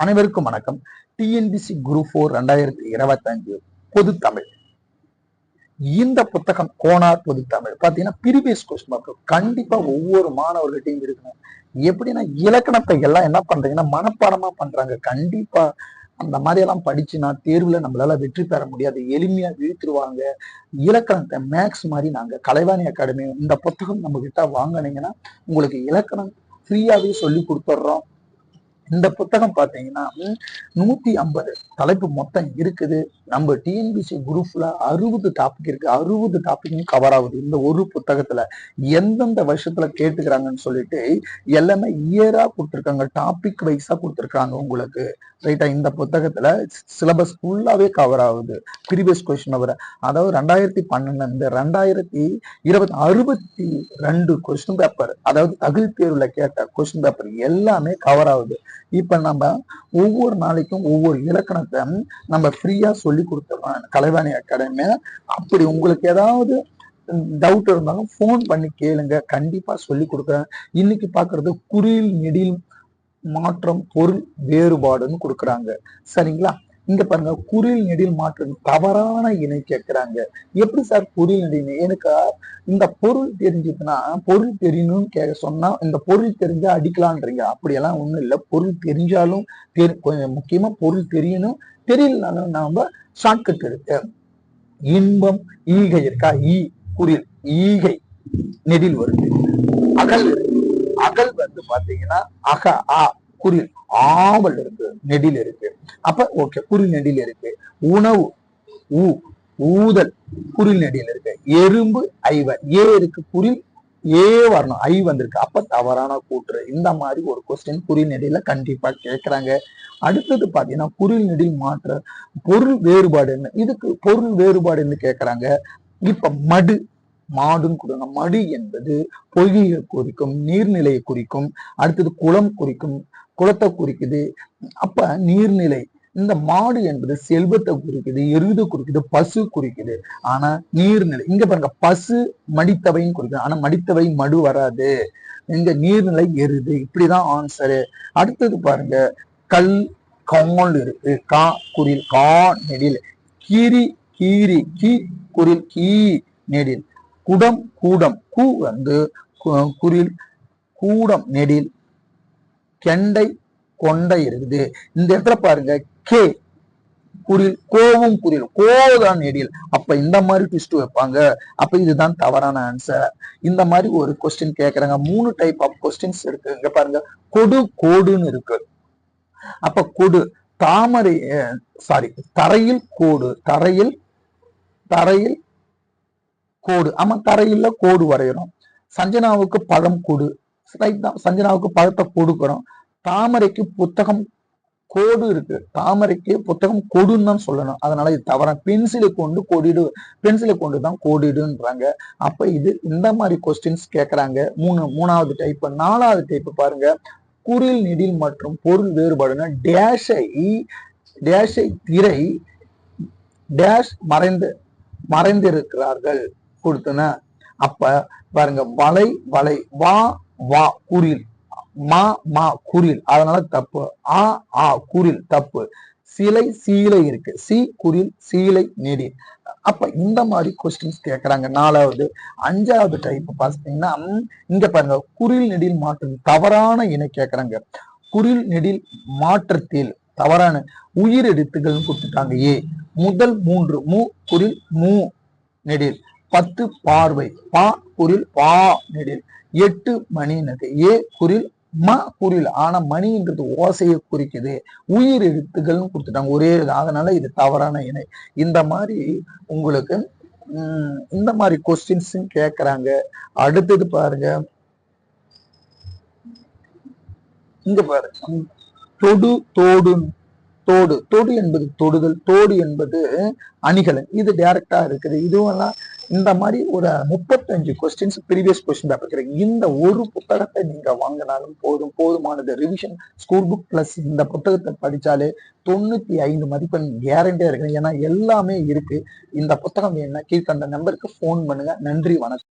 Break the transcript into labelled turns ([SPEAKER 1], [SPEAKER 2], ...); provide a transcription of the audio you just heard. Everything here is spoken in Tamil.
[SPEAKER 1] அனைவருக்கும் வணக்கம். டிஎன்பிசி குரூப் 4 2025 பொதுத்தமிழ். இந்த புத்தகம் கோனார் பொதுத்தமிழ் பாத்தீங்கன்னா ப்ரீவியஸ் கொஸ்டின் பேப்பர் கண்டிப்பா ஒவ்வொரு மாணவர்கள்ட்டையும் இருக்கணும். எப்படின்னா இலக்கணத்தை எல்லாம் என்ன பண்றீங்கன்னா மனப்பாடமா பண்றாங்க. கண்டிப்பா அந்த மாதிரி எல்லாம் படிச்சுன்னா தேர்வுல நம்மளால வெற்றி பெற முடியாது, எளிமையா வீழ்த்திடுவாங்க. இலக்கணத்தை மேக்ஸ் மாதிரி நாங்க கலைவாணி அகாடமி இந்த புத்தகம் நம்ம கிட்ட வாங்கினீங்கன்னா உங்களுக்கு இலக்கணம் ஃப்ரீயாவே சொல்லி கொடுத்துட்றோம். இந்த புத்தகம் பாத்தீங்கன்னா 150 தலைப்பு மொத்தம் இருக்குது. நம்ம டிஎன்பிசி குரூப்ல 60 டாபிக் இருக்கு. 60 டாபிக்கும் கவர் ஆகுது இந்த ஒரு புத்தகத்துல. எந்தெந்த வருஷத்துல கேட்டுக்கிறாங்கன்னு சொல்லிட்டு எல்லாமே இயரா கொடுத்துருக்காங்க, டாபிக் வைஸா கொடுத்துருக்காங்க உங்களுக்கு. ரைட்டா, இந்த புத்தகத்துல சிலபஸ் ஃபுல்லாவே கவர் ஆகுது. ப்ரீவியஸ் கொஸ்டின் வர அதாவது 2012 2020 62 கொஸ்டின் பேப்பர், அதாவது தகுதி தேர்வுல கேட்ட கொஸ்டின் பேப்பர் எல்லாமே கவர் ஆகுது. இப்ப நம்ம ஒவ்வொரு நாளைக்கும் ஒவ்வொரு இலக்கணத்தை நம்ம ஃப்ரீயா சொல்லி கொடுத்துறோம் கலைவாணி அகாடமி. அப்படி உங்களுக்கு ஏதாவது டவுட் இருந்தாலும் போன் பண்ணி கேளுங்க, கண்டிப்பா சொல்லி கொடுக்குறேன். இன்னைக்கு பாக்குறது குறில் நெடில் மாற்றம் பொருள் வேறுபாடுன்னு கொடுக்குறாங்க. சரிங்களா, இங்க பாருங்க, குறில் நெடில் மாற்றம் தவறான இணை கேட்கிறாங்க. எப்படி சார் குறில் நெடில்? எனக்கு இந்த பொருள் தெரிஞ்சதுன்னா பொருள் தெரியணும்னு சொன்னா இந்த பொருள் தெரிஞ்சா அடிக்கலான்றீங்க. அப்படியெல்லாம் ஒண்ணும் இல்லை. பொருள் தெரிஞ்சாலும் கொஞ்சம் முக்கியமா பொருள் தெரியணும். தெரியலனாலும் நாம ஷார்ட்கட் இருக்கு. இன்பம் ஈகை இருக்கா, குறில் ஈகை நெடில் வருது. அகல் இருக்கு. அகல் பாத்தீங்கன்னா அக ஆ குறில் ஆவல் இருக்கு, நெடில் இருக்கு. அப்ப ஓகே, குறில் நெடில் இருக்கு. உணவு ஊதல் குறில் நெடில் இருக்கு. எறும்பு ஐவர் ஏ இருக்கு, குறில் ஏ வரணும், ஐ வந்திருக்கு. அப்ப தவறான கூற்று. இந்த மாதிரி ஒரு கொஸ்டின் குறில் நெடில கண்டிப்பா கேட்கிறாங்க. அடுத்தது பாத்தீங்கன்னா குறில் நெடில் மாற்ற பொருள் வேறுபாடு என்ன, இதுக்கு பொருள் வேறுபாடு கேட்கிறாங்க. இப்ப மடு மாடுன்னு கொடுங்க. மடு என்பது பொய்கையை குறிக்கும், நீர்நிலையை குறிக்கும். அடுத்தது குளம் குறிக்கும், குளத்தை குறிக்குது. அப்ப நீர்நிலை. இந்த மாடு என்பது செல்வத்தை குறிக்குது, எருது குறிக்குது, பசு குறிக்குது. ஆனா நீர்நிலை இங்க பாருங்க, பசு மடித்தவைன்னு குறிக்குது. ஆனா மடித்தவை மடு வராது. இந்த நீர்நிலை எருது. இப்படிதான் ஆன்சரு. அடுத்தது பாருங்க, கல் கால் இருக்கு. கா குறில் கா நெடில். கீரி கீரி கீ குறில் கீ நெடில். குடம் கூடம் கூ குறில் கூடம் நெடில். கெண்டை கொண்டை இருக்குது. இந்த இடத்துல பாருங்க, கே குறில் கோவும் குறில் கோதான் நெடில். அப்ப இந்த மாதிரி ட்விஸ்ட் வைப்பாங்க. அப்ப இதுதான் தவறான ஆன்சர். இந்த மாதிரி ஒரு கொஸ்டின் கேக்குறாங்க. 3 டைப் ஆஃப் கொஸ்டின்ஸ் இருக்கு. இங்க பாருங்க, கொடு கோடுன்னு இருக்கு. அப்ப கொடு தாமரை தரையில் கோடு, தரையில் கோடு. ஆமா, தரையில கோடு வரைகிறோம். சஞ்சனாவுக்கு பழம் கொடு, சஞ்சனாவுக்கு பழத்தை கொடுக்கிறோம். தாமரைக்கு புத்தகம் கோடு இருக்கு, தாமரைக்கு புத்தகம் கொடுன்னு தான் சொல்லணும். அதனால இது தவற. பென்சிலை கொண்டு கோடிடு, பென்சிலை கொண்டு தான் கோடிடுன்றாங்க. அப்ப இது இந்த மாதிரி கொஸ்டின்ஸ் கேட்கறாங்க. மூணாவது டைப். 4வது டைப் பாருங்க, குறில் நெடில் மற்றும் பொருள் வேறுபாடுனா டேஷை திரை டேஷ் மறைந்திருக்கிறார்கள் கொடுத்தன. அப்ப பாருங்க, வலை வலை வா வா குறில் மா குறில், அதனால தப்பு. ஆ குறில் தப்பு. சிலை சீலை இருக்கு, சி குறில் சீலை நெடில். அப்ப இந்த மாதிரி கொஸ்டின்ஸ் கேட்கறாங்க. 4வது. 5வது டைப் பாத்தீங்கன்னா, இங்க பாருங்க, குறில் நெடில் மாற்றம் தவறான இணை கேட்கறாங்க. குறில் நெடில் மாற்றத்தில் தவறான உயிர் எழுத்துக்கள் கொடுத்துட்டாங்க. ஏ முதல் 3 மூ குறில் மூ நெடில். 10 பார்வை பா குறில் பா நெடில். 8 மணினது ஏ குறில் ம குறில். ஆனா மணின்றது ஓசையை குறிக்குது. உயிர் எழுத்துக்கள்னு கொடுத்துட்டாங்க ஒரே. அதனால இது தவறான இணை. இந்த மாதிரி உங்களுக்கு இந்த மாதிரி கொஸ்டின்ஸ் கேட்கறாங்க. அடுத்தது பாருங்க, இங்க பாருங்க, தொடு தோடு தோடு. தொடு என்பது தொடுதல், தோடு என்பது அணிகலன். இது டைரக்டா இருக்குது. இதுவெல்லாம் இந்த மாதிரி ஒரு 35 கொஸ்டின்ஸ் ப்ரீவியஸ் கொஸ்டின் பேப்பர். இந்த ஒரு புத்தகத்தை நீங்க வாங்கினாலும் போதுமானது. ரிவிஷன் ஸ்கூல் புக் பிளஸ் இந்த புத்தகத்தை படிச்சாலே 95 மதிப்பெண் கேரண்டியா இருக்கு. ஏன்னா எல்லாமே இருக்கு. இந்த புத்தகம் என்ன, கீழ்கண்ட நம்பருக்கு போன் பண்ணுங்க. நன்றி, வணக்கம்.